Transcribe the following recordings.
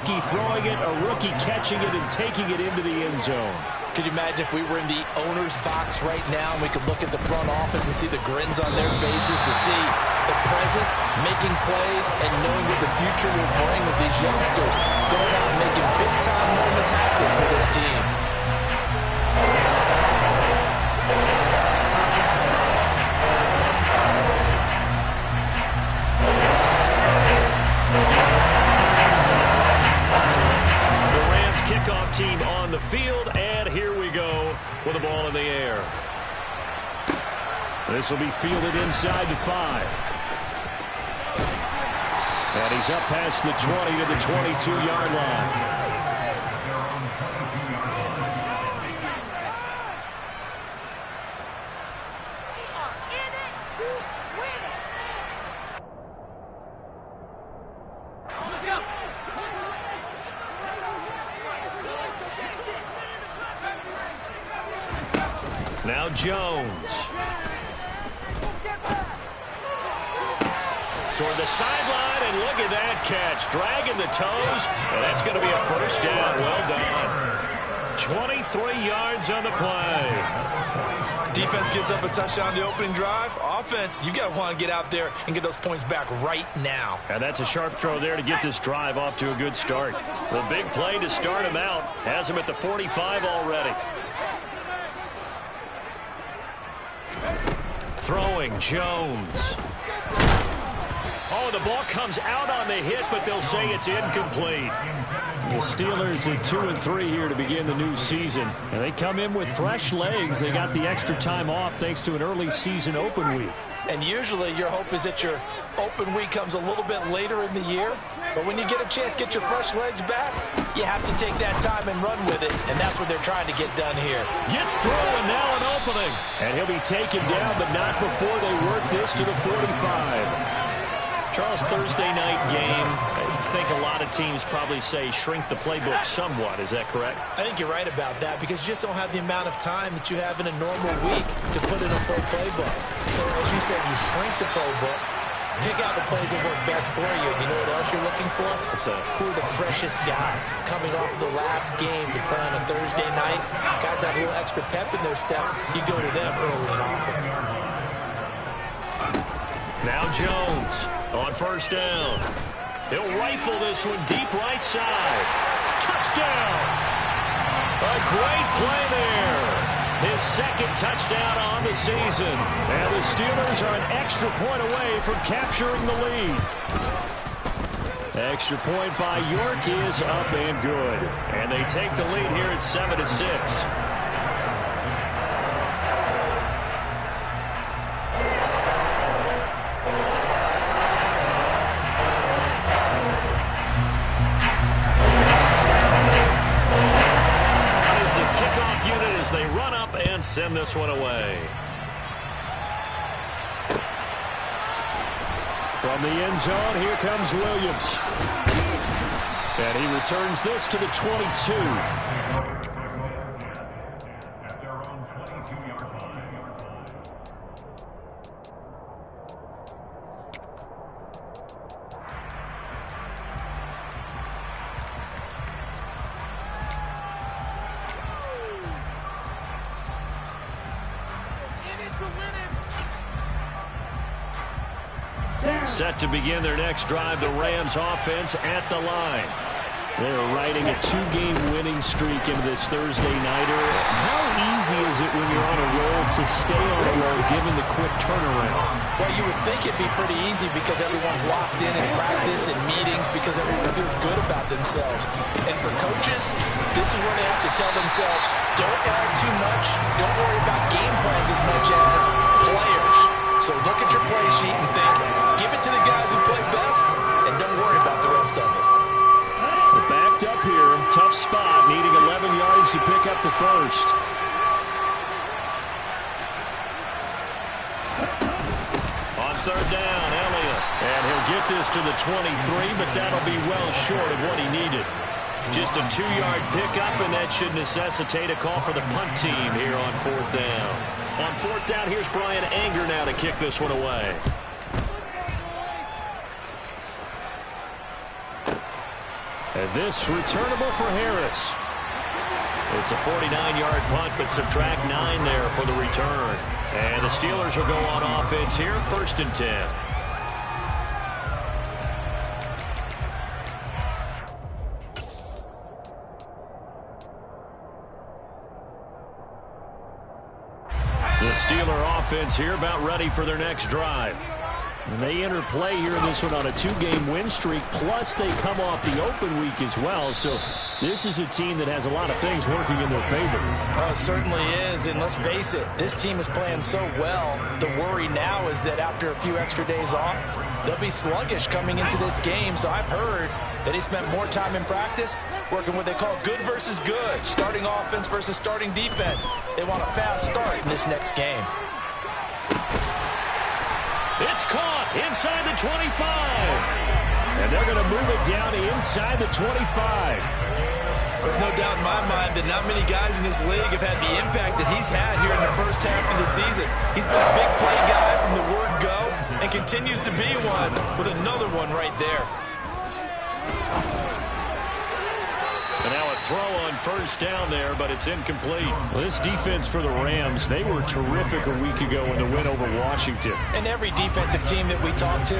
rookie throwing it, a rookie catching it and taking it into the end zone. Could you imagine if we were in the owner's box right now and we could look at the front office and see the grins on their faces, to see the present making plays and knowing what the future will bring with these youngsters going out and making big-time moments happen for this team. Kickoff team on the field, and here we go with the ball in the air. This will be fielded inside the 5. And he's up past the 20 to the 22-yard line. Now Jones. Toward the sideline, and look at that catch. Dragging the toes, and that's going to be a first down. Well done. 23 yards on the play. Defense gives up a touchdown the opening drive. Offense, you got to want to get out there and get those points back right now. And that's a sharp throw there to get this drive off to a good start. Well, big play to start him out. Has him at the 45 already. Throwing, Jones. Oh, the ball comes out on the hit, but they'll say it's incomplete. The Steelers at 2-3 here to begin the new season. And they come in with fresh legs. They got the extra time off thanks to an early season open week. And usually your hope is that your open week comes a little bit later in the year. But when you get a chance to get your fresh legs back, you have to take that time and run with it. And that's what they're trying to get done here. Gets through, and now an opening. And he'll be taken down, but not before they work this to the 45. Charles, Thursday night game, I think a lot of teams probably say shrink the playbook somewhat. Is that correct? I think you're right about that, because you just don't have the amount of time that you have in a normal week to put in a full playbook. So as you said, you shrink the playbook, pick out the plays that work best for you. You know what else you're looking for? Who are the freshest guys coming off the last game to play on a Thursday night? Guys have a little extra pep in their step. You go to them early and often. Now Jones on first down. He'll rifle this one deep right side. Touchdown! A great play there. His second touchdown on the season. And the Steelers are an extra point away from capturing the lead. Extra point by York is up and good. And they take the lead here at 7-6. They run up and send this one away. From the end zone, here comes Williams. And he returns this to the 22. Set to begin their next drive, the Rams offense at the line. They're riding a 2-game winning streak into this Thursday nighter. How easy is it when you're on a roll to stay on a roll given the quick turnaround? Well, you would think it'd be pretty easy because everyone's locked in practice and meetings, because everyone feels good about themselves. And for coaches, this is where they have to tell themselves, don't add too much, don't worry about game plans as much as players. So look at your play sheet and think, give it to the guys who play best, and don't worry about the rest of it. We're backed up here. Tough spot, needing 11 yards to pick up the first. On third down, Elliott. And he'll get this to the 23, but that'll be well short of what he needed. Just a 2-yard pickup, and that should necessitate a call for the punt team here on fourth down. On fourth down, here's Brian Anger now to kick this one away. And this returnable for Harris. It's a 49-yard punt, but subtract 9 there for the return. And the Steelers will go on offense here, 1st and 10. The Steeler offense here about ready for their next drive. And they enter play here in this one on a 2-game win streak, plus they come off the open week as well. So this is a team that has a lot of things working in their favor. Oh, it certainly is, and let's face it, this team is playing so well. The worry now is that after a few extra days off, they'll be sluggish coming into this game. So I've heard that they spent more time in practice working what they call good versus good, starting offense versus starting defense. They want a fast start in this next game. It's caught inside the 25. And they're going to move it down inside the 25. There's no doubt in my mind that not many guys in this league have had the impact that he's had here in the first half of the season. He's been a big play guy from the word go and continues to be one with another one right there. And now a throw on 1st down there, but it's incomplete. Well, this defense for the Rams, they were terrific a week ago in the win over Washington. And every defensive team that we talk to,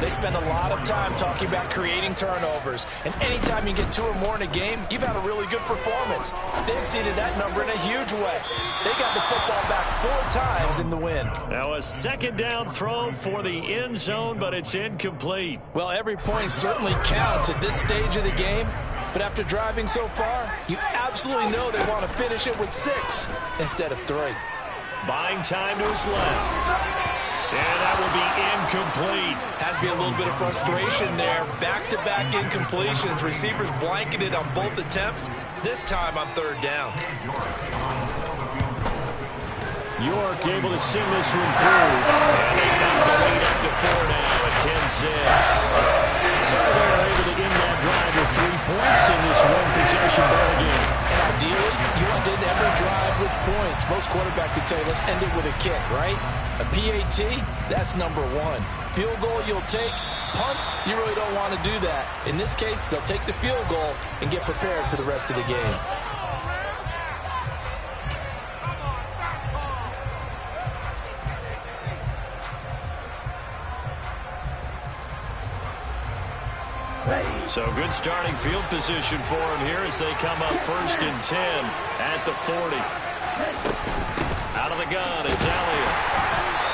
they spend a lot of time talking about creating turnovers. And anytime you get 2 or more in a game, you've had a really good performance. They exceeded that number in a huge way. They got the football back 4 times in the win. Now a 2nd down throw for the end zone, but it's incomplete. Well, every point certainly counts at this stage of the game. But after driving so far, you absolutely know they want to finish it with 6 instead of 3. Buying time to his left. And that will be incomplete. Has to be a little bit of frustration there. Back-to-back incompletions. Receivers blanketed on both attempts, this time on 3rd down. York able to send this one through. And they knock the lead up to 4 now at 10-6. So they're able to end that drive with 3 points in this one-possession ball game. And ideally, you want to end every drive with points. Most quarterbacks would tell you, let's end it with a kick, right? A PAT, that's number 1. Field goal you'll take. Punts, you really don't want to do that. In this case, they'll take the field goal and get prepared for the rest of the game. So good starting field position for him here as they come up 1st and 10 at the 40. Out of the gun, it's Elliott.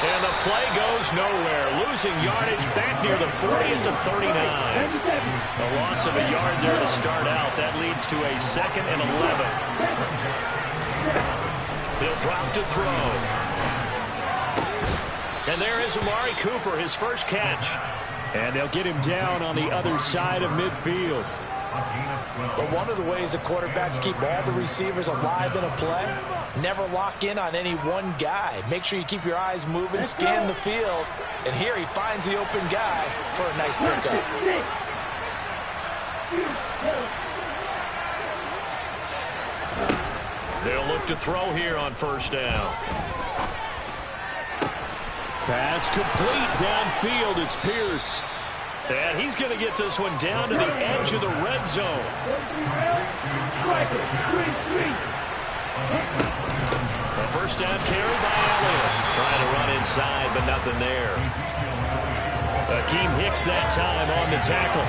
And the play goes nowhere. Losing yardage back near the 40 at the 39. A loss of a yard there to start out. That leads to a 2nd and 11. He'll drop to throw. And there is Amari Cooper, his first catch. And they'll get him down on the other side of midfield. But one of the ways the quarterbacks keep all the receivers alive in a play, never lock in on any one guy. Make sure you keep your eyes moving, scan the field. And here he finds the open guy for a nice pickup. They'll look to throw here on 1st down. Pass complete downfield. It's Pierce. And he's going to get this one down to the edge of the red zone. A 1st down carry by Elliott. Trying to run inside, but nothing there. Akeem Hicks that time on the tackle.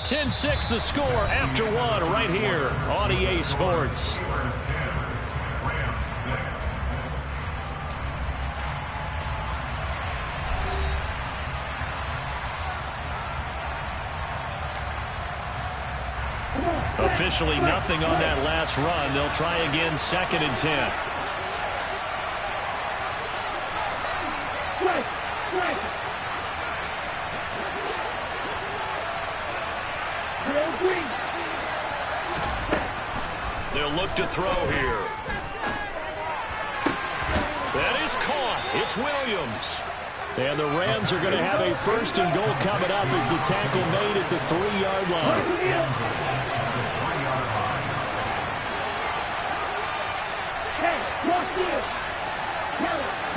10-6 the score after 1 right here on EA Sports. Officially nothing on that last run. They'll try again 2nd and 10. They'll look to throw here. That is caught. It's Williams. And the Rams are going to have a 1st and goal coming up as the tackle made at the 3-yard line.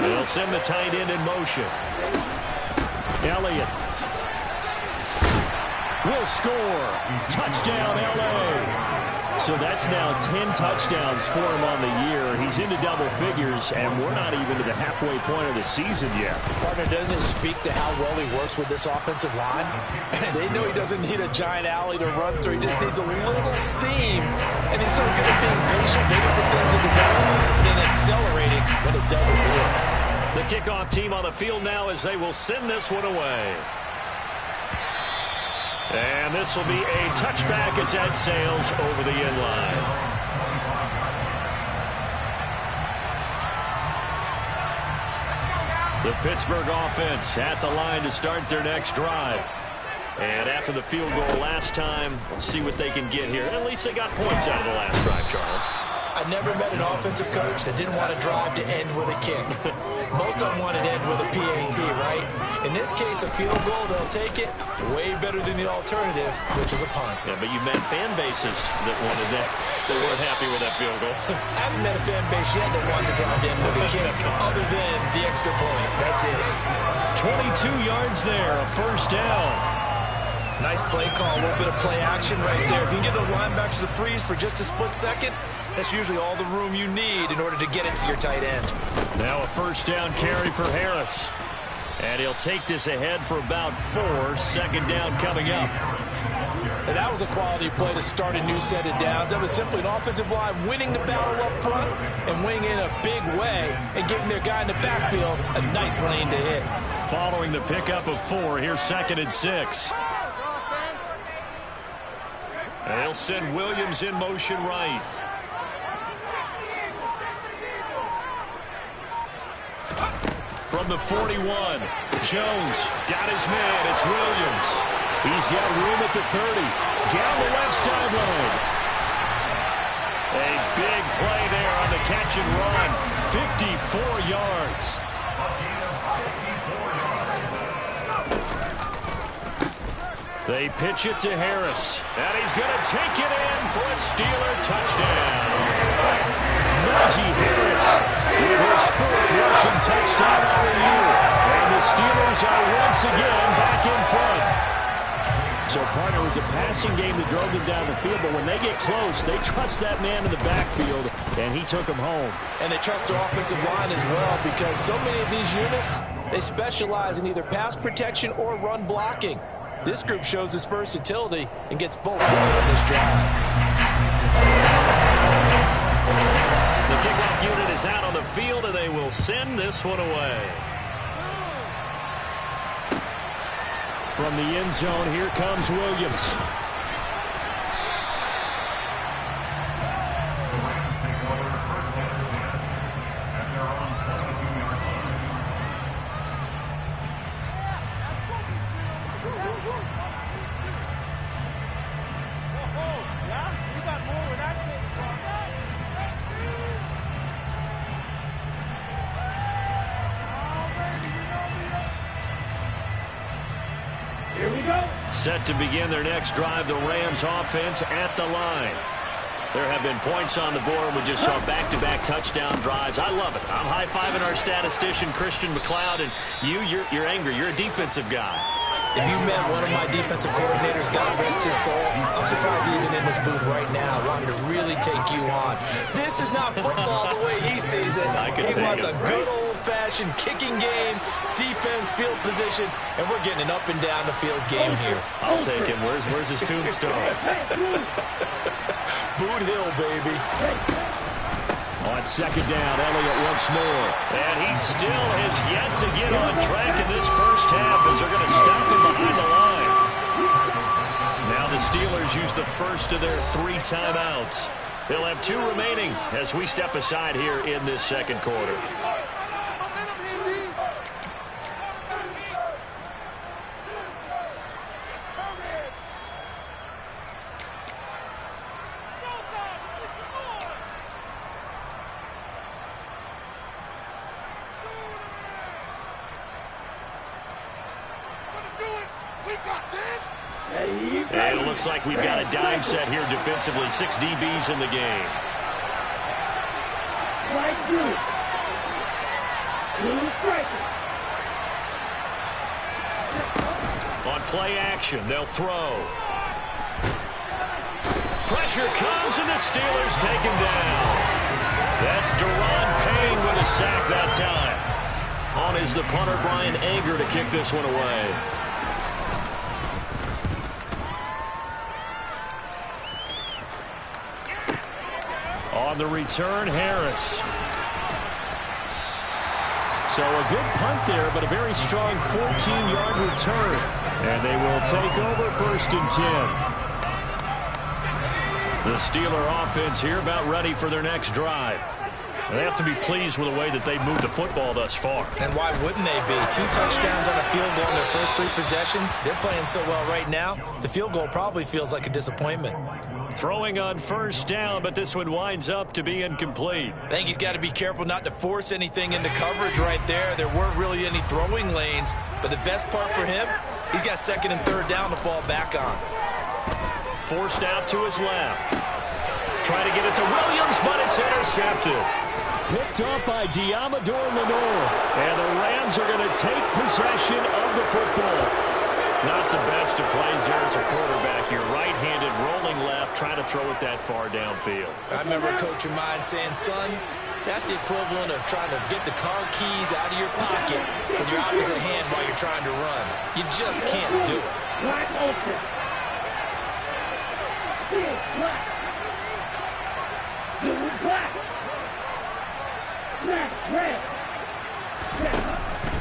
They'll send the tight end in motion. Elliott will score. Touchdown, L.A. So that's now 10 touchdowns for him on the year. He's into double figures, and we're not even to the halfway point of the season yet. Partner, doesn't it speak to how well he works with this offensive line? They know he doesn't need a giant alley to run through. He just needs a little seam. And he's so good at being patient, waiting for things to develop, and then accelerating when it doesn't do it. The kickoff team on the field now as they will send this one away. And this will be a touchback as that sails over the end line. The Pittsburgh offense at the line to start their next drive. And after the field goal last time, we'll see what they can get here. At least they got points out of the last drive, Charles. I never met an offensive coach that didn't want to drive to end with a kick. Most of them wanted to end with a PAT, right? In this case, a field goal, they'll take it. Way better than the alternative, which is a punt. Yeah, but you met fan bases that wanted that. They weren't happy with that field goal. I haven't met a fan base yet that wants to drive to end with a kick other than the extra point. That's it. 22 yards there, a first down. Nice play call, a little bit of play action right there. If you can get those linebackers to freeze for just a split second, that's usually all the room you need in order to get it to your tight end. Now a first down carry for Harris. And he'll take this ahead for about 4. Second down coming up. And that was a quality play to start a new set of downs. That was simply an offensive line winning the battle up front and winning in a big way and giving their guy in the backfield a nice lane to hit. Following the pickup of 4, here's 2nd and 6. And they'll send Williams in motion right. From the 41, Jones got his man. It's Williams. He's got room at the 30. Down the left sideline. A big play there on the catch and run. 54 yards. They pitch it to Harris. And he's going to take it in for a Steeler touchdown. Najee Harris with his 4th rushing touchdown of the year. And the Steelers are once again back in front. So, partner, it was a passing game that drove them down the field, but when they get close, they trust that man in the backfield, and he took them home. And they trust their offensive line as well, because so many of these units, they specialize in either pass protection or run blocking. This group shows its versatility and gets both done on this drive. The kickoff unit is out on the field, and they will send this one away. From the end zone, here comes Williams. Set to begin their next drive, the Rams offense at the line. There have been points on the board. We just saw back-to-back touchdown drives. I love it. I'm high-fiving our statistician, Christian McLeod, and you're angry. You're a defensive guy. If you met one of my defensive coordinators, God rest his soul, I'm surprised he isn't in this booth right now wanting to really take you on. This is not football the way he sees it. He wants a good old-fashioned kicking game, defense, field position, and we're getting an up-and-down-the-field game here. I'll take him. Where's his tombstone? Boot Hill, baby. On second down, Elliott once more. And he still has yet to get on track in this first half as they're going to stop him behind the line. Now the Steelers use the first of their 3 timeouts. They'll have 2 remaining as we step aside here in this second quarter. And it looks like we've got a dime set here defensively. 6 DBs in the game. On play action, they'll throw. Pressure comes, and the Steelers take him down. That's Deron Payne with a sack that time. On is the punter, Brian Anger, to kick this one away. On the return, Harris. So a good punt there, but a very strong 14-yard return. And they will take over 1st and 10. The Steeler offense here about ready for their next drive. They have to be pleased with the way that they've moved the football thus far. And why wouldn't they be? 2 touchdowns on a field goal in their first 3 possessions. They're playing so well right now, the field goal probably feels like a disappointment. Throwing on 1st down, but this one winds up to be incomplete. I think he's got to be careful not to force anything into coverage right there. There weren't really any throwing lanes, but the best part for him, he's got 2nd and 3rd down to fall back on. Forced out to his left. Try to get it to Williams, but it's intercepted. Picked up by Diamador Lenore. And the Rams are going to take possession of the football. Not the best of plays there as a quarterback. You're right-handed, rolling left, trying to throw it that far downfield. I remember a coach of mine saying, son, that's the equivalent of trying to get the car keys out of your pocket with your opposite hand while you're trying to run. You just can't do it.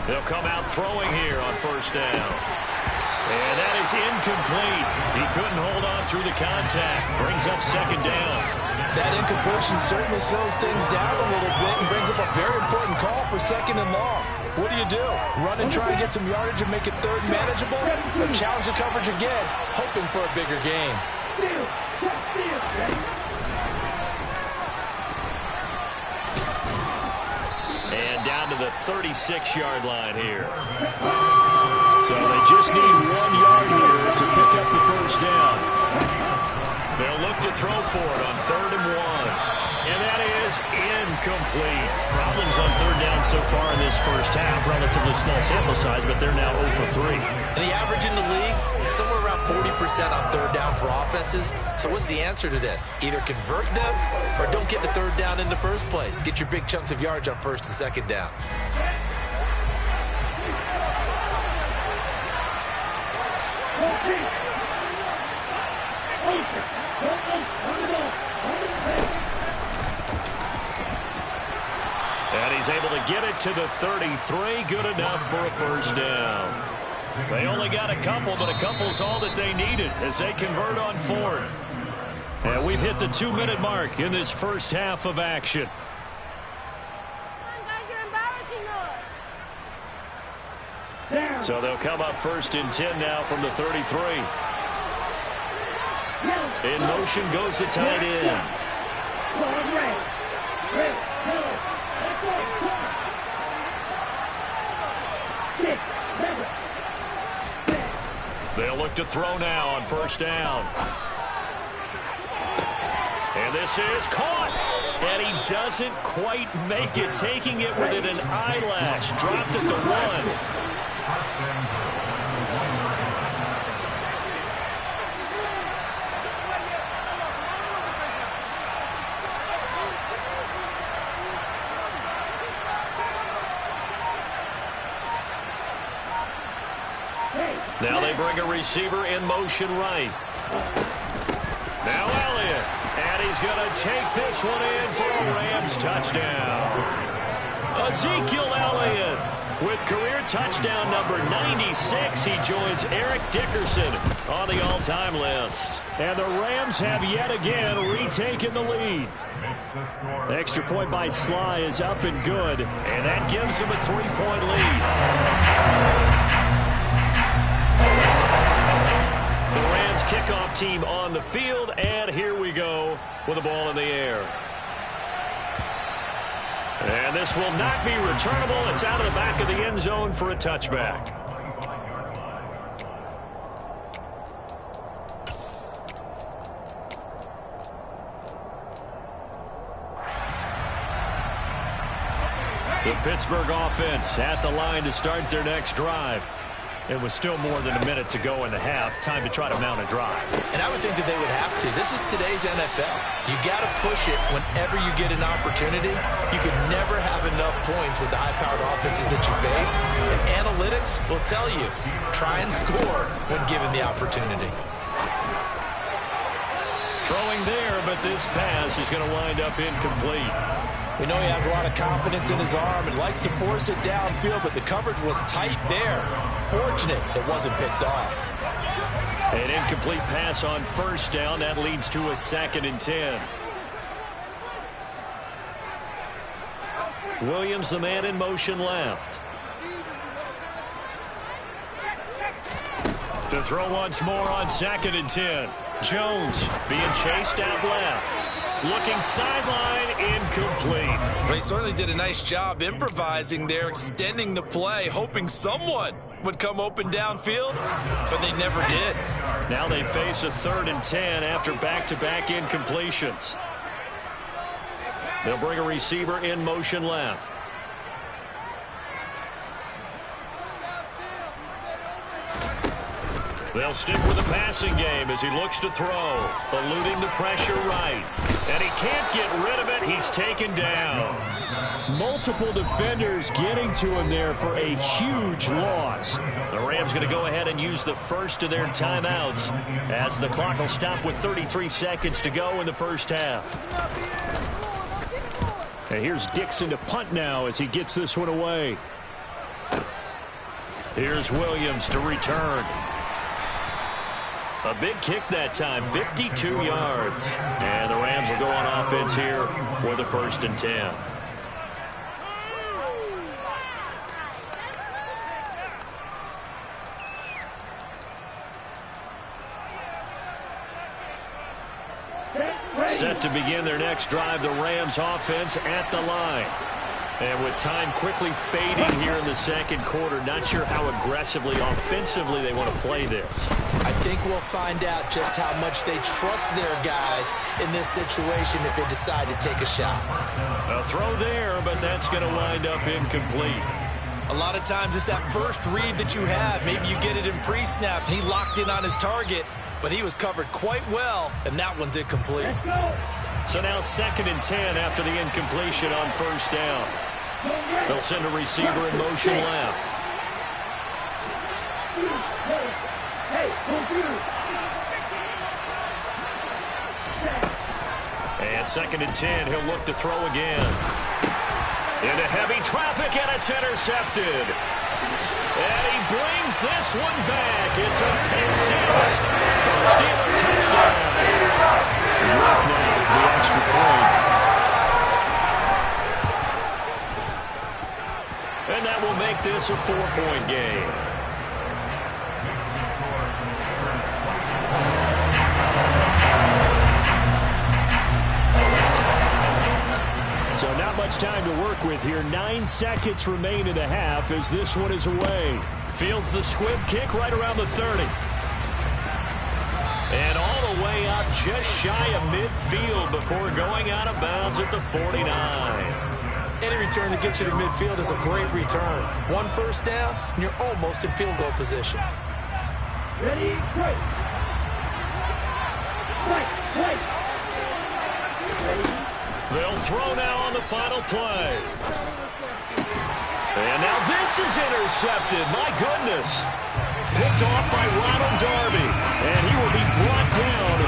They'll come out throwing here on 1st down. And that is incomplete. He couldn't hold on through the contact. Brings up 2nd down. That incompletion certainly slows things down a little bit and brings up a very important call for 2nd and long. What do? Run and try to get some yardage and make it 3rd manageable? Or challenge the coverage again, hoping for a bigger gain. And down to the 36-yard line here. So they just need 1 yard here to pick up the 1st down. They'll look to throw for it on 3rd and 1. And that is incomplete. Problems on 3rd down so far in this first half. Relatively small sample size, but they're now 0 for 3. And the average in the league, somewhere around 40% on 3rd down for offenses. So what's the answer to this? Either convert them or don't get the 3rd down in the first place. Get your big chunks of yards on 1st and 2nd down. And he's able to get it to the 33. Good enough for a 1st down. They only got a couple, but a couple's all that they needed as they convert on 4th. And we've hit the 2-minute mark in this first half of action. Come on, guys, you're embarrassing us. So they'll come up 1st and 10 now from the 33. In motion goes the tight end. They'll look to throw now on 1st down. And this is caught. And he doesn't quite make it, taking it within an eyelash. Dropped at the 1. Now they bring a receiver in motion right. Now Elliott. And he's going to take this one in for a Rams touchdown. Ezekiel Elliott with career touchdown number 96. He joins Eric Dickerson on the all-time list. And the Rams have yet again retaken the lead. The extra point by Sly is up and good. And that gives him a 3-point lead. The Rams kickoff team on the field, and here we go with the ball in the air. And this will not be returnable. It's out of the back of the end zone for a touchback. The Pittsburgh offense at the line to start their next drive. It was still more than a minute to go in the half. Time to try to mount a drive. And I would think that they would have to. This is today's NFL. You got to push it whenever you get an opportunity. You can never have enough points with the high-powered offenses that you face. And analytics will tell you, try and score when given the opportunity. Throwing there, but this pass is going to wind up incomplete. We know he has a lot of confidence in his arm and likes to force it downfield, but the coverage was tight there. Fortunate it wasn't picked off. An incomplete pass on first down. That leads to a 2nd and 10. Williams, the man in motion left. To throw once more on 2nd and 10. Jones being chased out left. Looking sideline, incomplete. Well, he certainly did a nice job improvising there, extending the play, hoping someone would come open downfield, but they never did. Now they face a 3rd and 10 after back-to-back incompletions. They'll bring a receiver in motion left. They'll stick with the passing game as he looks to throw. Eluding the pressure right. And he can't get rid of it. He's taken down. Multiple defenders getting to him there for a huge loss. The Rams going to go ahead and use the first of their timeouts as the clock will stop with 33 seconds to go in the first half. And here's Dixon to punt now as he gets this one away. Here's Williams to return. A big kick that time, 52 yards. And the Rams will go on offense here for the 1st and 10. Set to begin their next drive, the Rams offense at the line. And with time quickly fading here in the 2nd quarter, not sure how aggressively, offensively they want to play this. I think we'll find out just how much they trust their guys in this situation if they decide to take a shot. A throw there, but that's going to wind up incomplete. A lot of times it's that first read that you have. Maybe you get it in pre-snap, and he locked in on his target, but he was covered quite well, and that one's incomplete. So now 2nd and 10 after the incompletion on first down. They'll send a receiver in motion left. And 2nd and 10, he'll look to throw again. Into heavy traffic, and it's intercepted. And he brings this one back. It's a pick six for the Steeler touchdown. Left now for the extra point. And that will make this a 4-point game. So not much time to work with here. 9 seconds remain in the half as this one is away. Fields the squib kick right around the 30. And all the way out just shy of midfield before going out of bounds at the 49. Any return that gets you to midfield is a great return. 1 first down, and you're almost in field goal position. Ready, break. Break. They'll throw now on the final play. And now this is intercepted. My goodness. Picked off by Ronald Darby. And he will be brought down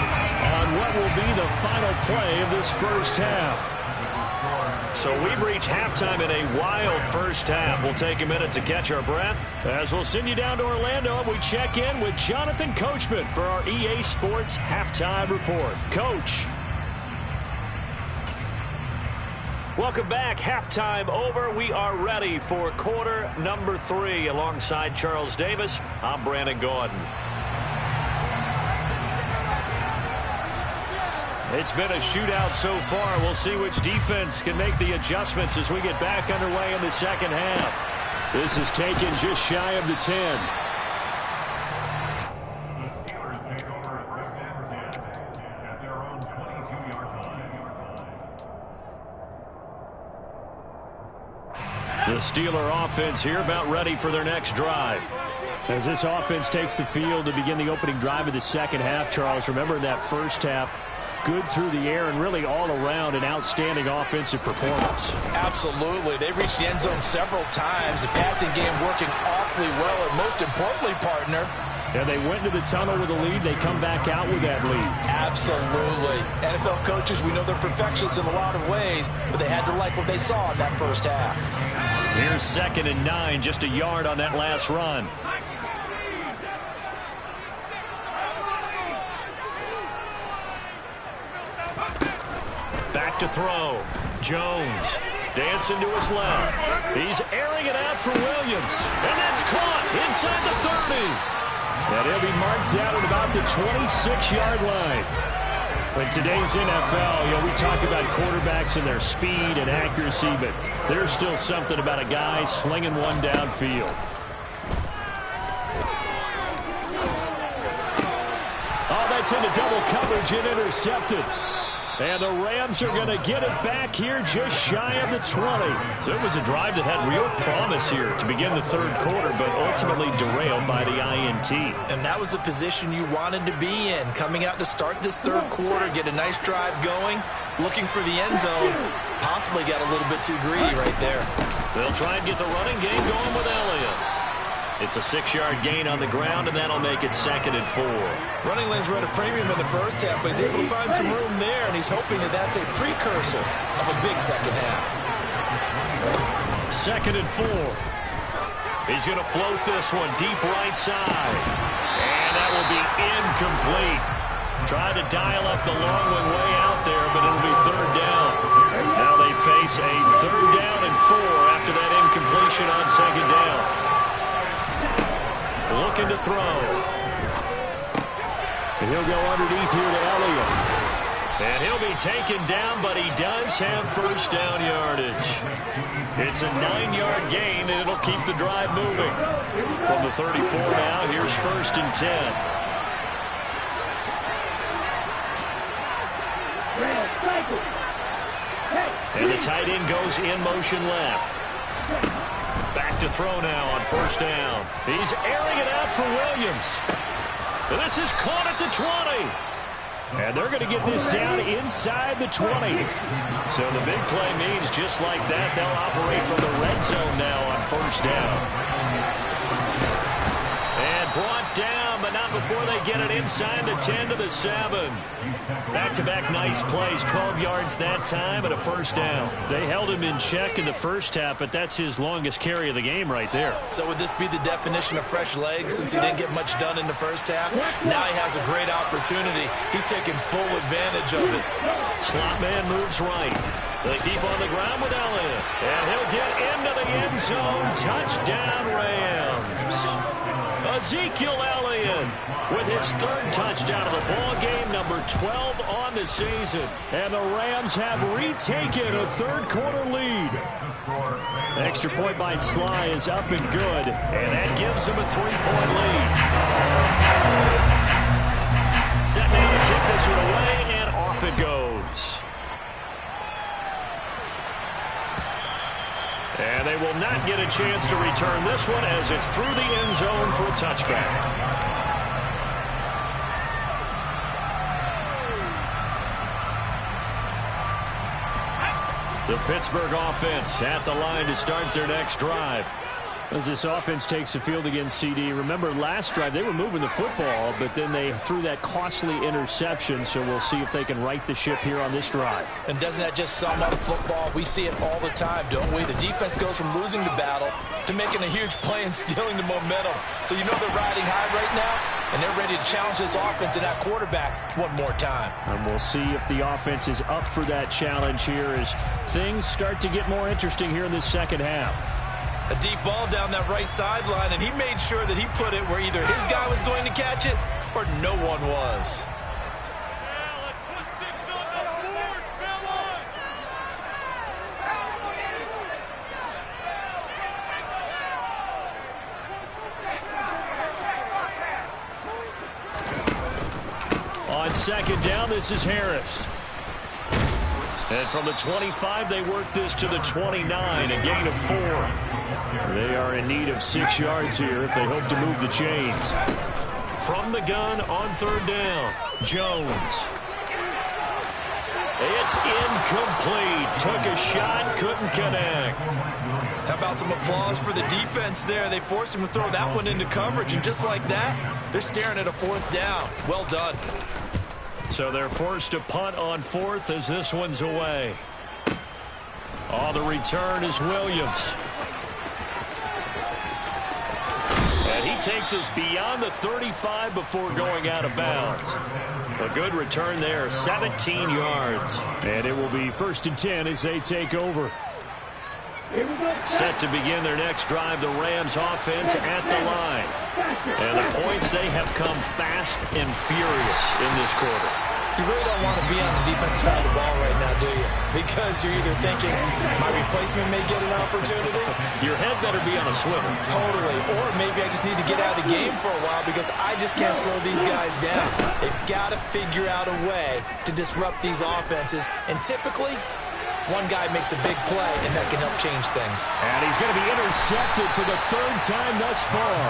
on what will be the final play of this first half. So we've reached halftime in a wild first half. We'll take a minute to catch our breath as we'll send you down to Orlando and we check in with Jonathan Coachman for our EA Sports Halftime Report. Coach. Welcome back. Halftime over. We are ready for quarter number 3. Alongside Charles Davis, I'm Brandon Gordon. It's been a shootout so far. We'll see which defense can make the adjustments as we get back underway in the second half. This is taken just shy of the 10. Steeler offense here about ready for their next drive. As this offense takes the field to begin the opening drive of the second half, Charles, remember in that first half, good through the air and really all around an outstanding offensive performance. Absolutely. They reached the end zone several times. The passing game working awfully well, and most importantly, partner, and they went into the tunnel with a lead. They come back out with that lead. Absolutely. NFL coaches, we know they're perfectionists in a lot of ways, but they had to like what they saw in that first half. Here's 2nd and 9, just a yard on that last run. Back to throw. Jones dancing to his left. He's airing it out for Williams. And that's caught inside the 30. And he'll be marked down at about the 26-yard line. In today's NFL, we talk about quarterbacks and their speed and accuracy, but there's still something about a guy slinging one downfield. Oh, that's into double coverage and intercepted. And the Rams are going to get it back here just shy of the 20. So it was a drive that had real promise here to begin the third quarter, but ultimately derailed by the INT. And that was the position you wanted to be in. Coming out to start this third quarter, get a nice drive going, looking for the end zone. Possibly got a little bit too greedy right there. They'll try and get the running game going with Elliott. It's a 6-yard gain on the ground, and that'll make it 2nd and 4. Running lanes were at a premium in the first half, but he's able to find some room there, and he's hoping that that's a precursor of a big second half. 2nd and 4. He's going to float this one deep right side. And that will be incomplete. Tried to dial up the long one way out there, but it'll be 3rd down. Now they face a 3rd down and 4 after that incompletion on 2nd down. Looking to throw. And he'll go underneath here to Elliott. And he'll be taken down, but he does have first down yardage. It's a 9-yard gain, and it'll keep the drive moving. From the 34 now, here's 1st and 10. And the tight end goes in motion left. Back to throw now on 1st down. He's airing it out for Williams. And this is caught at the 20. And they're going to get this down inside the 20. So the big play means just like that, they'll operate from the red zone now on 1st down. And brought down, but not before they get it inside the 10 to the 7. Back-to-back nice plays, 12 yards that time and a 1st down. They held him in check in the first half, but that's his longest carry of the game right there. So would this be the definition of fresh legs since he didn't get much done in the first half? Now he has a great opportunity. He's taking full advantage of it. Slot man moves right. They keep on the ground with Elliott. And he'll get into the end zone. Touchdown, Rams. Ezekiel Elliott with his 3rd touchdown of the ball game, number 12 on the season. And the Rams have retaken a third quarter lead. Extra point by Sly is up and good. And that gives them a 3-point lead. Set now to kick this one away, and off it goes. And they will not get a chance to return this one as it's through the end zone for a touchback. The Pittsburgh offense at the line to start their next drive. As this offense takes the field against CD, remember last drive they were moving the football, but then they threw that costly interception, so we'll see if they can right the ship here on this drive. And doesn't that just sum up football? We see it all the time, don't we? The defense goes from losing the battle to making a huge play and stealing the momentum. So you know they're riding high right now, and they're ready to challenge this offense and that quarterback one more time. And we'll see if the offense is up for that challenge here as things start to get more interesting here in this second half. A deep ball down that right sideline, and he made sure that he put it where either his guy was going to catch it or no one was. On 2nd down, this is Harris. And from the 25, they work this to the 29, a gain of 4. They are in need of 6 yards here if they hope to move the chains. From the gun on 3rd down, Jones. It's incomplete. Took a shot, couldn't connect. How about some applause for the defense there? They forced him to throw that one into coverage, and just like that, they're staring at a 4th down. Well done. So they're forced to punt on 4th as this one's away. Oh, the return is Williams. And he takes us beyond the 35 before going out of bounds. A good return there, 17 yards. And it will be 1st and 10 as they take over. Set to begin their next drive, the Rams offense at the line. And the points, they have come fast and furious in this quarter. You really don't want to be on the defensive side of the ball right now, do you? Because you're either thinking, my replacement may get an opportunity. Your head better be on a swivel. Totally. Or maybe I just need to get out of the game for a while because I just can't slow these guys down. They've got to figure out a way to disrupt these offenses. And typically, one guy makes a big play, and that can help change things. And he's going to be intercepted for the 3rd time thus far.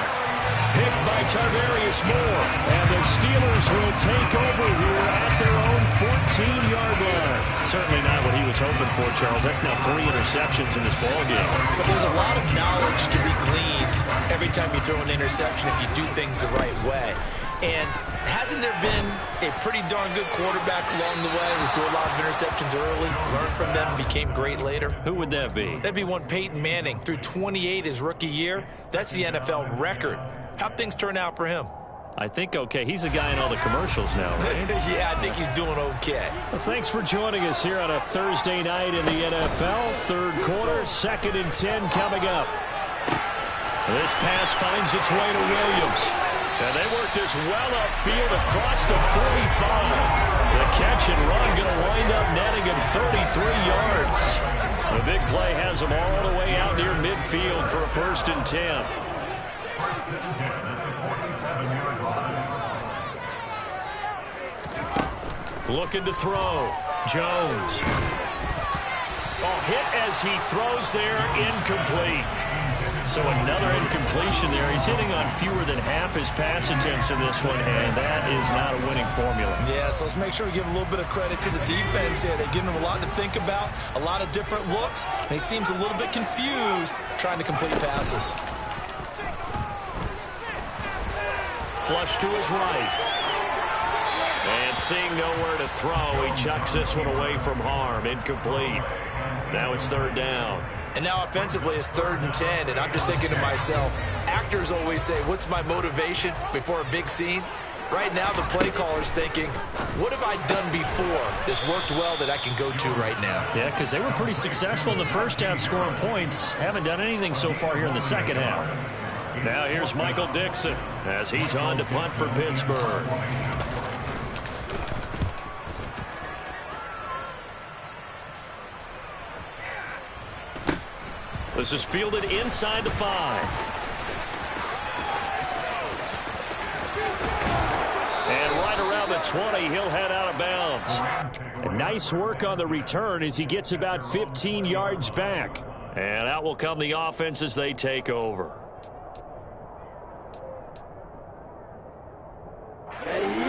Picked by Tarvarius Moore. And the Steelers will take over here at their own 14-yard line. Certainly not what he was hoping for, Charles. That's now 3 interceptions in this ballgame. But there's a lot of knowledge to be gleaned every time you throw an interception if you do things the right way. And hasn't there been a pretty darn good quarterback along the way who threw a lot of interceptions early, learned from them, and became great later? Who would that be? That'd be one Peyton Manning. Threw 28 his rookie year. That's the NFL record. How'd things turn out for him? I think okay. He's a guy in all the commercials now, right? Yeah, I think he's doing okay. Well, thanks for joining us here on a Thursday night in the NFL. 3rd quarter, 2nd and 10 coming up. This pass finds its way to Williams. And they work this well upfield across the 45. The catch and run going to wind up netting him 33 yards. The big play has him all the way out near midfield for a 1st and 10. Looking to throw. Jones. Oh, hit as he throws there, incomplete. So another incompletion there. He's hitting on fewer than half his pass attempts in this one, and that is not a winning formula. Yeah, so let's make sure we give a little bit of credit to the defense here. They're giving him a lot to think about, a lot of different looks, and he seems a little bit confused trying to complete passes. Flush to his right. And seeing nowhere to throw, he chucks this one away from harm. Incomplete. Now it's 3rd down. And now offensively it's 3rd and 10, and I'm just thinking to myself, actors always say, what's my motivation before a big scene? Right now the play caller's thinking, what have I done before that's worked well that I can go to right now? Yeah, because they were pretty successful in the 1st half scoring points. Haven't done anything so far here in the 2nd half. Now here's Michael Dixon as he's on to punt for Pittsburgh. This is fielded inside the 5. And right around the 20, he'll head out of bounds. And nice work on the return as he gets about 15 yards back. And out will come the offense as they take over.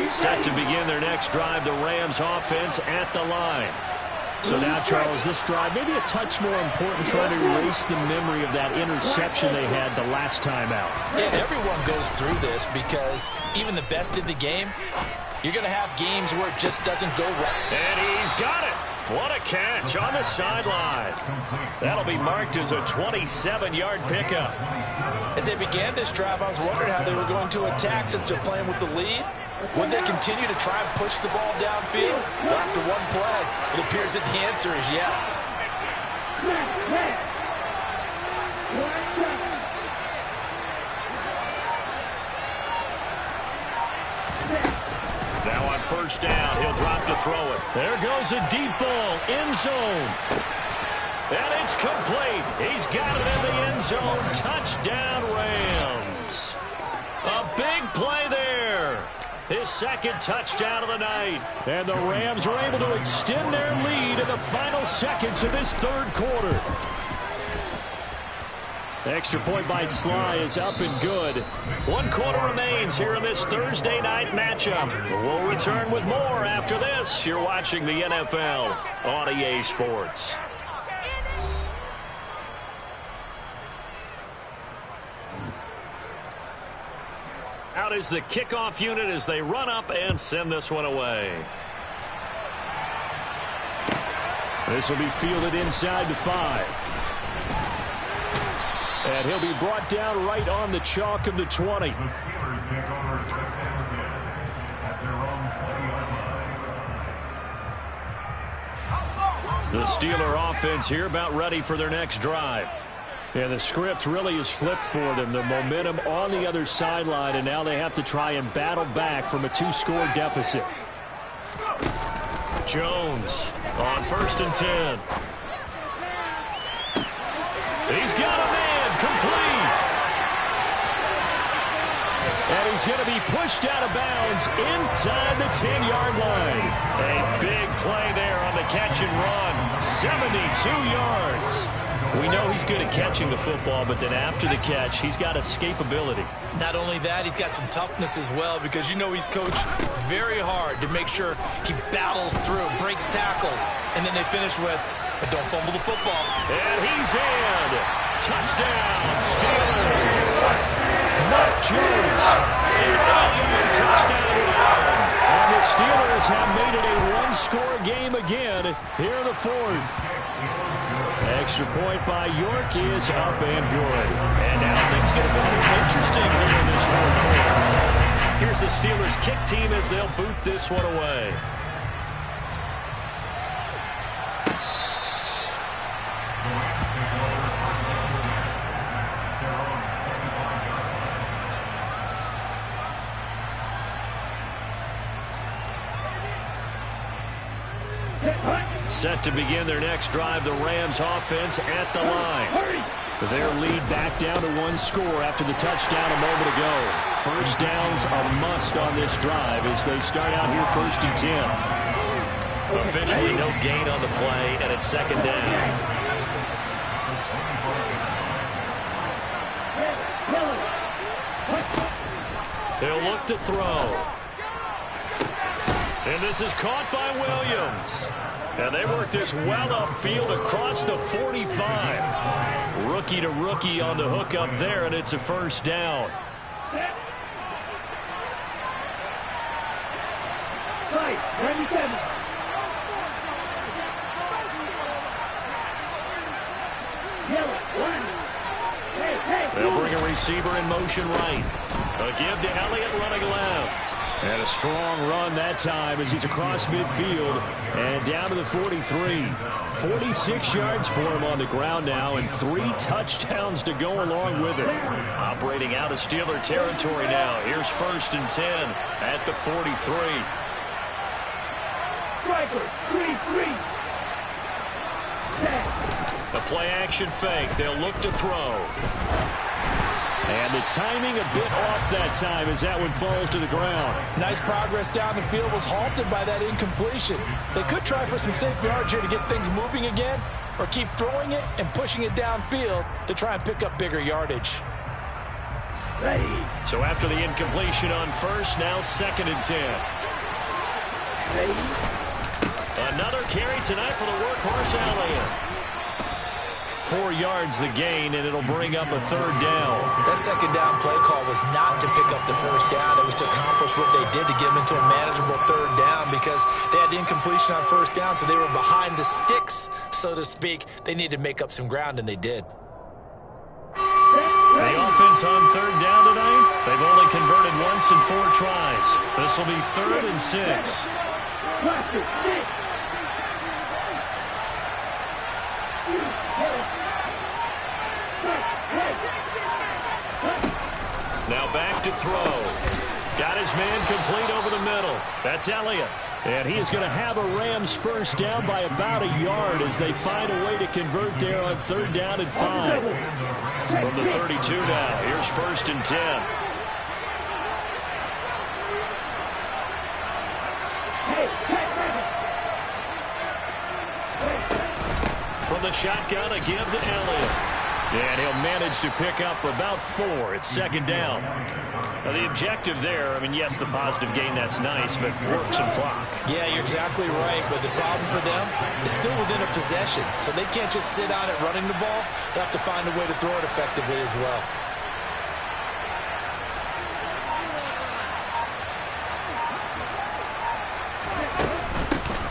Set to begin their next drive, the Rams offense at the line. So now, Charles, this drive maybe a touch more important, trying to erase the memory of that interception they had the last time out. Yeah, everyone goes through this because even the best in the game, you're going to have games where it just doesn't go right. And he's got it. What a catch on the sideline. That'll be marked as a 27-yard pickup. As they began this drive, I was wondering how they were going to attack since they're playing with the lead. Would they continue to try and push the ball downfield? Well, after one play, it appears that the answer is yes. Now on 1st down, he'll drop to throw it. There goes a deep ball, end zone. And it's complete. He's got it in the end zone. Touchdown, Rams. A big play there. His second touchdown of the night. And the Rams are able to extend their lead in the final seconds of this third quarter. The extra point by Sly is up and good. 1 quarter remains here in this Thursday night matchup. We'll return with more after this. You're watching the NFL on EA Sports. Out is the kickoff unit as they run up and send this one away. This will be fielded inside the 5. And he'll be brought down right on the chalk of the 20. The Steeler offense here about ready for their next drive. And the script really is flipped for them. The momentum on the other sideline, and now they have to try and battle back from a 2-score deficit. Jones on 1st and 10. He's got a man complete. And he's going to be pushed out of bounds inside the 10-yard line. A big play there on the catch and run. 72 yards. We know he's good at catching the football, but then after the catch, he's got escapability. Not only that, he's got some toughness as well, because you know he's coached very hard to make sure he battles through, breaks tackles, and then they finish with, but don't fumble the football. And he's in. Touchdown, Steelers. Mark Jones. And touchdown run. And the Steelers have made it a 1-score game again here in the 4th. Extra point by York is up and good. And now things get a bit more interesting here in this 4th quarter. Here's the Steelers kick team as they'll boot this one away. Set to begin their next drive, the Rams offense at the line. Their lead back down to 1 score after the touchdown a moment ago. First down's a must on this drive as they start out here 1st and 10. Officially no gain on the play, and it's 2nd down. He'll look to throw. And this is caught by Williams. And they work this well upfield across the 45. Rookie to rookie on the hook up there, and it's a 1st down. They'll bring a receiver in motion right. A give to Elliott running left. And a strong run that time as he's across midfield and down to the 43. 46 yards for him on the ground now and 3 touchdowns to go along with it. Operating out of Steeler territory now. Here's 1st and 10 at the 43. Striker, 3-3. The play action fake. They'll look to throw. And the timing a bit off that time as that one falls to the ground. Nice progress down the field, was halted by that incompletion. They could try for some safe yards here to get things moving again, or keep throwing it and pushing it downfield to try and pick up bigger yardage. Ready. So after the incompletion on 1st, now 2nd and 10. Ready. Another carry tonight for the workhorse Elliott. 4 yards the gain, and it'll bring up a 3rd down. That 2nd down play call was not to pick up the 1st down. It was to accomplish what they did to get them into a manageable 3rd down, because they had the incompletion on 1st down, so they were behind the sticks, so to speak. They needed to make up some ground, and they did. The offense on 3rd down tonight, they've only converted once in 4 tries. This will be 3rd and 6. Now back to throw. Got his man complete over the middle. That's Elliott. And he is going to have a Rams 1st down by about a yard as they find a way to convert there on 3rd down and 5. From the 32 now, here's 1st and 10. from the shotgun, a give to Elliott. And he'll manage to pick up about 4. It's second down. Now, the objective there, I mean, yes, the positive gain, that's nice, but work some clock. Yeah, you're exactly right, but the problem for them is still within a possession, so they can't just sit on it running the ball. They'll have to find a way to throw it effectively as well.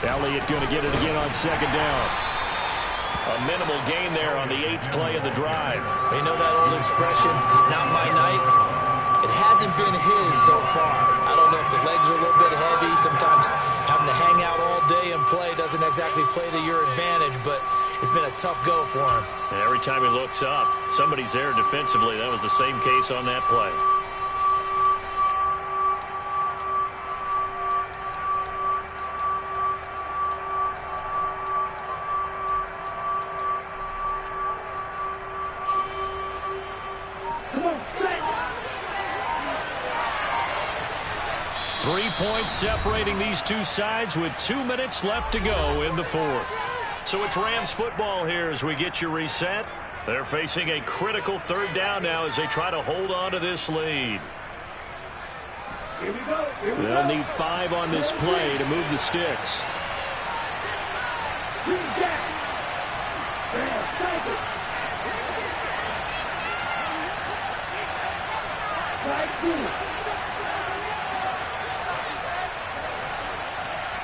Elliott going to get it again on second down. A minimal gain there on the 8th play of the drive. You know that old expression, it's not my night? It hasn't been his so far. I don't know if the legs are a little bit heavy. Sometimes having to hang out all day and play doesn't exactly play to your advantage, but it's been a tough go for him. And every time he looks up, somebody's there defensively. That was the same case on that play. Come on, set. 3 points separating these two sides with 2 minutes left to go in the 4th. So it's Rams football here as we get you reset. They're facing a critical 3rd down now as they try to hold on to this lead. Here we go. Here we They'll go. need 5 on this play to move the sticks. Green Jack. Rams, Tiger. Right two.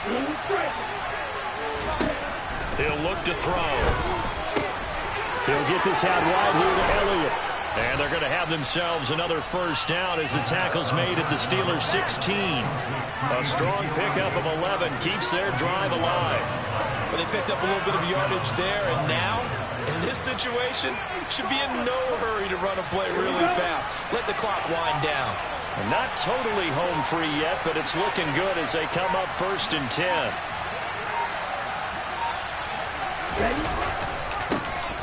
Blue striker. He'll look to throw. He'll get this out wide here to Elliott. And they're going to have themselves another first down as the tackle's made at the Steelers' 16. A strong pickup of 11 keeps their drive alive. But they picked up a little bit of yardage there, and now, in this situation, should be in no hurry to run a play really fast. Let the clock wind down. Not totally home free yet, but it's looking good as they come up 1st and 10. Ready?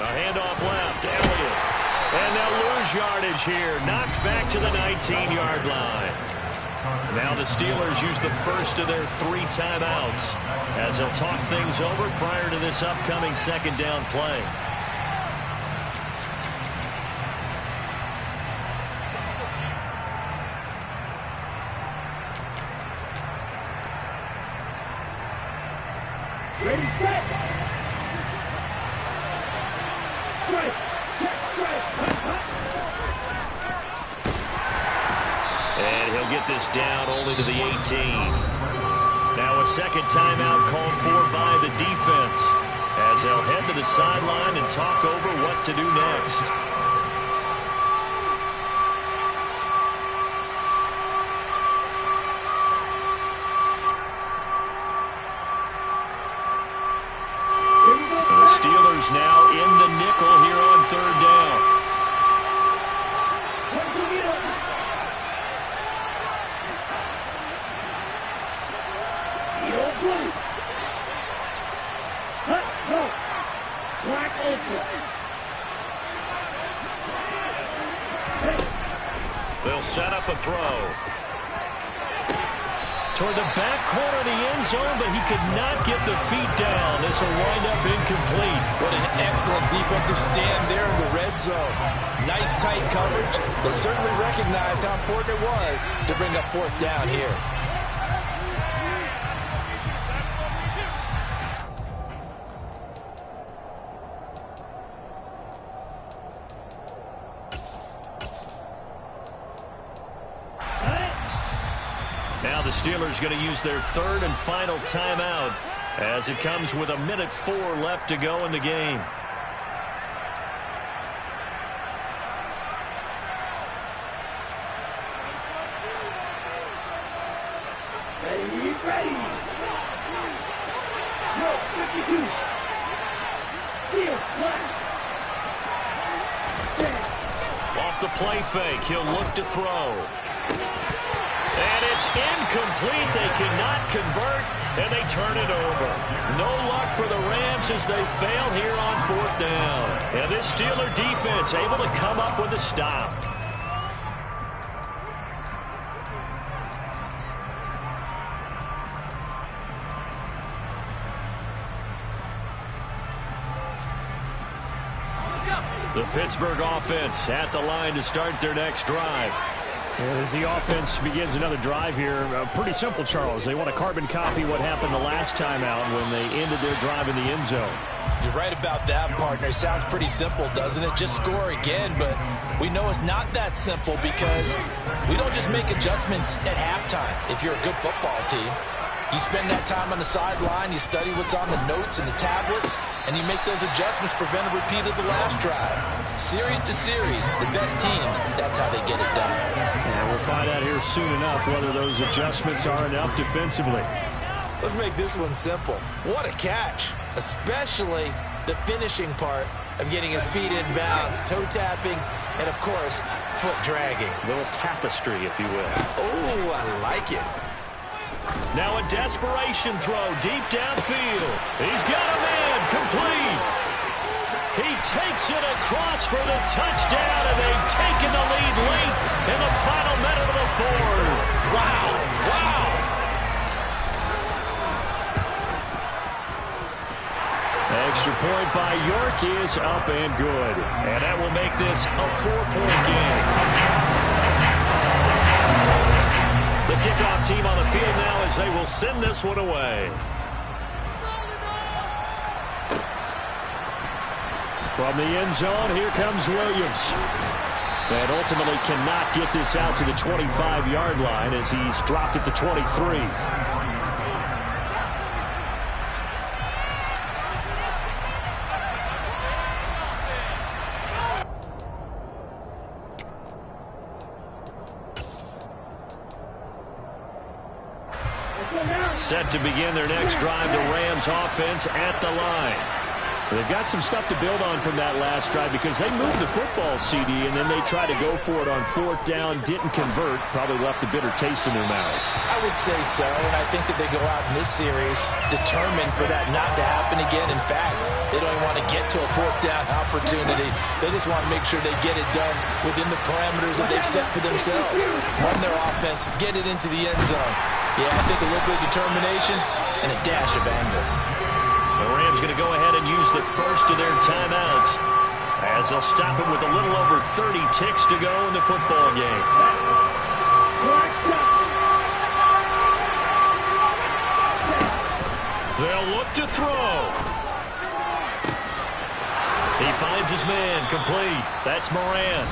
A handoff left, Elliott. And they'll lose yardage here. Knocked back to the 19-yard line. Now the Steelers use the first of their 3 timeouts as they'll talk things over prior to this upcoming 2nd down play. Ready, set. Strike. Check, strike. Hut, hut. And he'll get this down only to the 18. Now a 2nd timeout called for by the defense as they'll head to the sideline and talk over what to do next. Here we go. The Steelers now in the nickel here on 3rd down. One, two, get up. Yo, blue. Hut, no. Black open. Hey, They'll set up a throw. Toward the back corner of the end zone, but he could not get the feet down. This will wind up incomplete. What an excellent defensive stand there in the red zone. Nice tight coverage. They certainly recognized how important it was to bring up 4th down here. Now the Steelers going to use their 3rd and final timeout as it comes with 1:04 left to go in the game. ready, ready. No, 52. Steel, black. Off the play fake, he'll look to throw. And it's incomplete. They cannot convert, and they turn it over. No luck for the Rams as they fail here on 4th down. And this Steeler defense able to come up with a stop. The Pittsburgh offense at the line to start their next drive. And as the offense begins another drive here, pretty simple, Charles. They want to carbon copy what happened the last time out when they ended their drive in the end zone. You're right about that, partner. Sounds pretty simple, doesn't it? Just score again, but we know it's not that simple because we don't just make adjustments at halftime if you're a good football team. You spend that time on the sideline, you study what's on the notes and the tablets, and you make those adjustments, prevent a repeat of the last drive. Series to series, the best teams, that's how they get it done. And we'll find out here soon enough whether those adjustments are enough defensively. Let's make this one simple. What a catch, especially the finishing part of getting his feet in bounds, toe tapping, and of course, foot dragging. A little tapestry, if you will. Oh, I like it. Now a desperation throw deep downfield. He's got a man complete. He takes it across for the touchdown, and they've taken the lead late in the final minute of the fourth. Wow, wow. Extra point by York is up and good. And that will make this a 4-point game. The kickoff team on the field now as they will send this one away. From the end zone, here comes Williams. And ultimately cannot get this out to the 25-yard line as he's dropped at the 23. Set to begin their next drive, the Rams offense at the line. They've got some stuff to build on from that last drive because they moved the football, CD, and then they tried to go for it on fourth down, didn't convert, probably left a bitter taste in their mouths. I would say so, and I think that they go out in this series determined for that not to happen again. In fact, they don't even want to get to a fourth down opportunity. They just want to make sure they get it done within the parameters that they've set for themselves. Run their offense, get it into the end zone. Yeah, I think a little bit of determination and a dash of anger. The Rams going to go ahead and use the first of their timeouts as they'll stop it with a little over 30 ticks to go in the football game. They'll look to throw. He finds his man complete. That's Moran.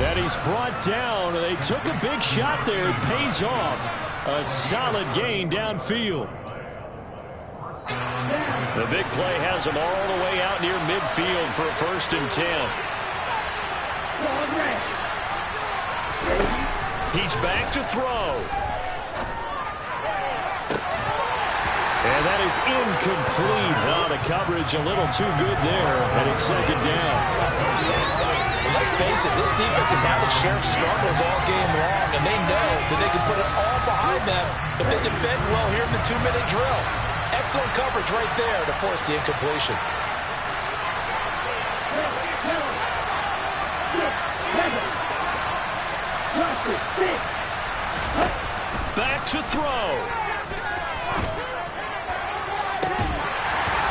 And he's brought down. They took a big shot there. It pays off. A solid gain downfield. The big play has him all the way out near midfield for a 1st and 10. He's back to throw. And that is incomplete. Now the coverage a little too good there, and it's 2nd down. Let's face it, this defense has had its share of struggles all game long, and they know that they can put it all behind them if they defend well here in the 2-minute drill. Excellent coverage right there to force the incompletion. Back to throw.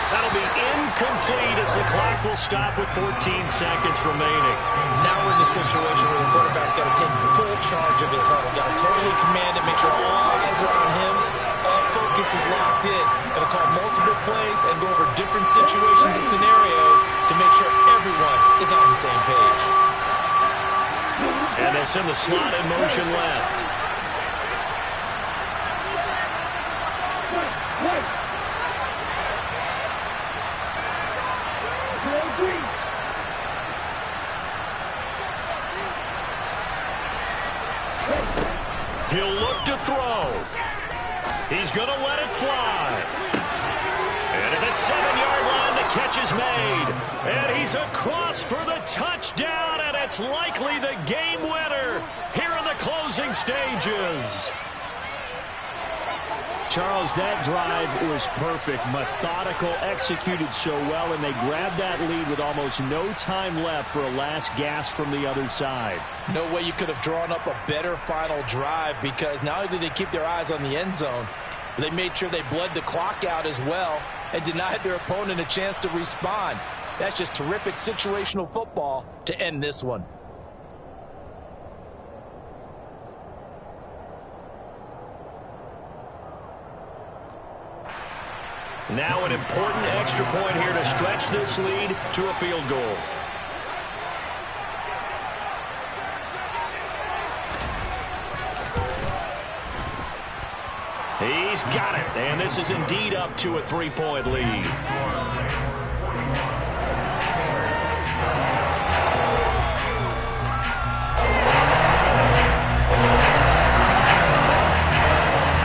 That'll be incomplete as the clock will stop with 14 seconds remaining. Now we're in the situation where the quarterback's got to take full charge of his huddle. Got to totally command it, make sure all eyes are on him. All focus is locked in. Got to call multiple plays and go over different situations and scenarios to make sure everyone is on the same page. And they send the slot in motion left. He'll look to throw. He's going to let it fly. And at the 7-yard line, the catch is made. And he's across for the touchdown, and it's likely the game winner here in the closing stages. Charles, that drive was perfect, methodical, executed so well, and they grabbed that lead with almost no time left for a last gasp from the other side. No way you could have drawn up a better final drive, because not only did they keep their eyes on the end zone, they made sure they bled the clock out as well and denied their opponent a chance to respond. That's just terrific situational football to end this one. Now an important extra point here to stretch this lead to a field goal. He's got it, and this is indeed up to a 3-point lead.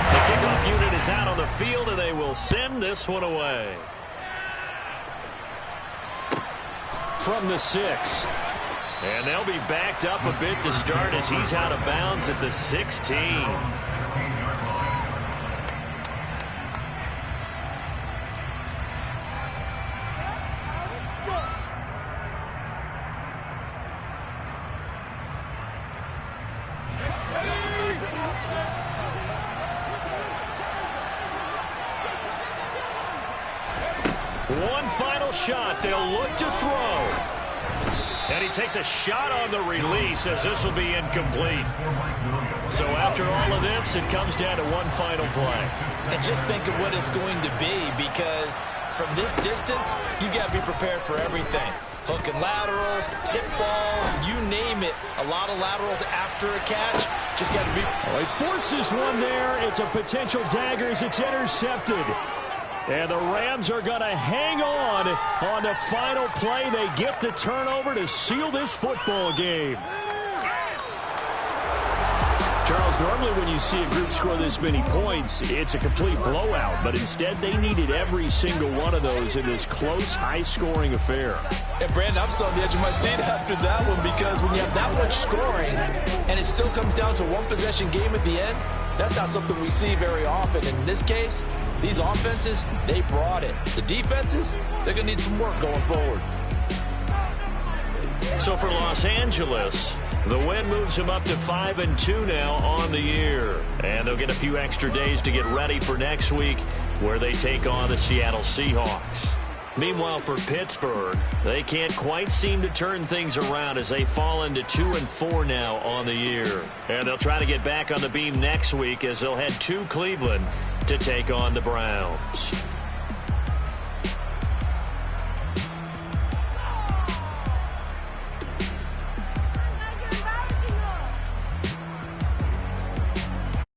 The kickoff unit is out on the field, and they will send this one away. From the 6. And they'll be backed up a bit to start as he's out of bounds at the 16. One final shot. They'll look to throw. And he takes a shot on the release as this will be incomplete. So after all of this, it comes down to one final play. And just think of what it's going to be, because from this distance, you got to be prepared for everything. Hook and laterals, tip balls, you name it. A lot of laterals after a catch. Just got to be... Well, he forces one there. It's a potential dagger as it's intercepted. And the Rams are going to hang on the final play. They get the turnover to seal this football game. Charles, normally when you see a group score this many points, it's a complete blowout. But instead, they needed every single one of those in this close, high-scoring affair. And, Brandon, I'm still on the edge of my seat after that one, because when you have that much scoring and it still comes down to one-possession game at the end, that's not something we see very often. And in this case, these offenses, they brought it. The defenses, they're going to need some work going forward. So for Los Angeles, the win moves them up to 5-2 now on the year. And they'll get a few extra days to get ready for next week, where they take on the Seattle Seahawks. Meanwhile, for Pittsburgh, they can't quite seem to turn things around as they fall into 2-4 now on the year. And they'll try to get back on the beam next week as they'll head to Cleveland to take on the Browns.